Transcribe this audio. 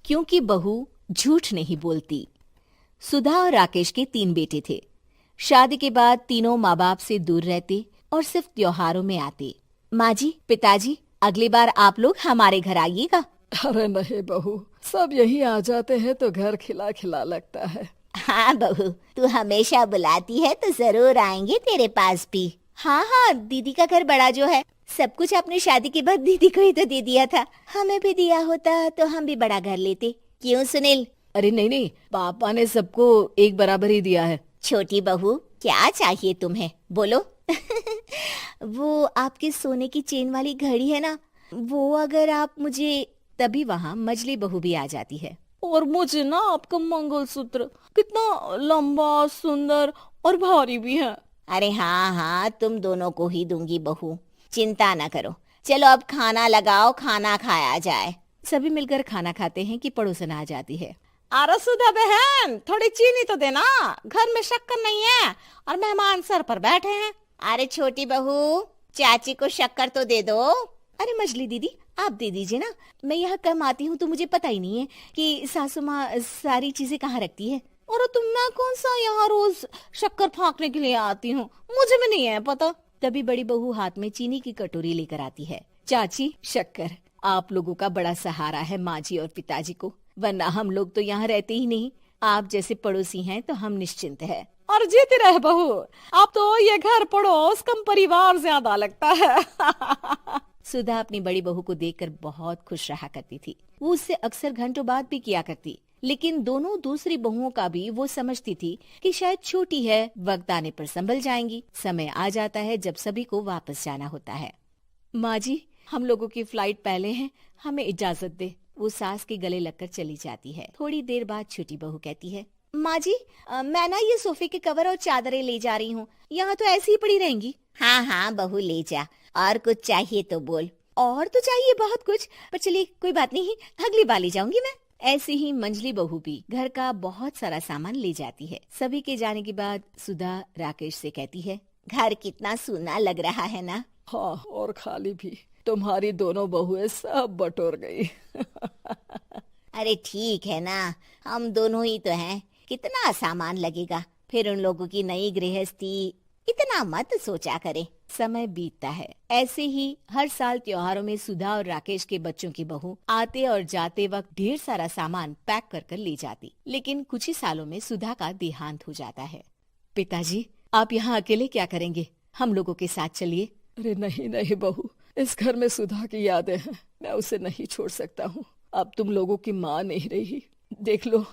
क्योंकि बहू झूठ नहीं बोलती। सुधा और राकेश के 3 बेटे थे। शादी के बाद तीनों माँ बाप से दूर रहते और सिर्फ त्योहारों में आते। माँ जी, पिताजी, अगली बार आप लोग हमारे घर आइएगा। अरे नहीं बहू, सब यहीं आ जाते हैं तो घर खिला खिला लगता है। हाँ बहू, तू हमेशा बुलाती है तो जरूर आएंगे तेरे पास भी। हाँ हाँ, दीदी का घर बड़ा जो है, सब कुछ आपने शादी के बाद दीदी को ही तो दे दिया था। हमें भी दिया होता तो हम भी बड़ा घर लेते। क्यों सुनील? अरे नहीं नहीं, पापा ने सबको एक बराबर ही दिया है। छोटी बहू, क्या चाहिए तुम्हें, बोलो। वो आपके सोने की चेन वाली घड़ी है ना, वो अगर आप मुझे, तभी वहाँ मजली बहू भी आ जाती है। और मुझे ना आपका मंगलसूत्र कितना लंबा, सुंदर और भारी भी है। अरे हाँ हाँ, तुम दोनों को ही दूंगी बहू, चिंता न करो। चलो अब खाना लगाओ, खाना खाया जाए। सभी मिलकर खाना खाते हैं कि पड़ोसन आ जाती है। अरे सुधा बहन, थोड़ी चीनी तो देना, घर में शक्कर नहीं है और मेहमान सर पर बैठे हैं। अरे छोटी बहू, चाची को शक्कर तो दे दो। अरे मजली दीदी, आप दे दीजिए ना, मैं यहाँ कम आती हूँ तो मुझे पता ही नहीं है कि सासू माँ सारी चीजें कहाँ रखती है। और तुम, मैं कौन सा यहाँ रोज शक्कर फाँकने के लिए आती हूँ, मुझे भी नहीं है पता। तभी बड़ी बहू हाथ में चीनी की कटोरी लेकर आती है। चाची, शक्कर आप लोगों का बड़ा सहारा है माँ जी और पिताजी को, वरना हम लोग तो यहाँ रहते ही नहीं। आप जैसे पड़ोसी हैं तो हम निश्चिंत है। और जीती रहे बहू, अब तो ये घर पड़ोस कम परिवार ज्यादा लगता है। सुधा अपनी बड़ी बहू को देखकर बहुत खुश रहा करती थी। वो उससे अक्सर घंटों बात भी किया करती, लेकिन दोनों दूसरी बहुओं का भी वो समझती थी कि शायद छोटी है, वक्त आने पर संभल जाएंगी। समय आ जाता है जब सभी को वापस जाना होता है। माँ जी, हम लोगों की फ्लाइट पहले है, हमें इजाजत दे। वो सास के गले लगकर चली जाती है। थोड़ी देर बाद छोटी बहू कहती है, माँ जी, मैं ना ये सोफे के कवर और चादरें ले जा रही हूँ, यहाँ तो ऐसी ही पड़ी रहेंगी। हाँ हाँ बहू, ले जा, और कुछ चाहिए तो बोल। और तो चाहिए बहुत कुछ, पर चलिए कोई बात नहीं, अगली बार ले जाऊंगी मैं। ऐसे ही मंजली बहू भी घर का बहुत सारा सामान ले जाती है। सभी के जाने के बाद सुधा राकेश से कहती है, घर कितना सूना लग रहा है ना। हाँ, और खाली भी। तुम्हारी दोनों बहुएं सब बटोर गई। अरे ठीक है ना, हम दोनों ही तो हैं, कितना सामान लगेगा। फिर उन लोगों की नई गृहस्थी, इतना मत सोचा करे। समय बीतता है। ऐसे ही हर साल त्योहारों में सुधा और राकेश के बच्चों की बहू आते और जाते वक्त ढेर सारा सामान पैक कर कर ले जाती। लेकिन कुछ ही सालों में सुधा का देहांत हो जाता है। पिताजी, आप यहाँ अकेले क्या करेंगे? हम लोगों के साथ चलिए। अरे नहीं नहीं बहू, इस घर में सुधा की यादें हैं, मैं उसे नहीं छोड़ सकता हूँ। अब तुम लोगों की माँ नहीं रही। देख लो,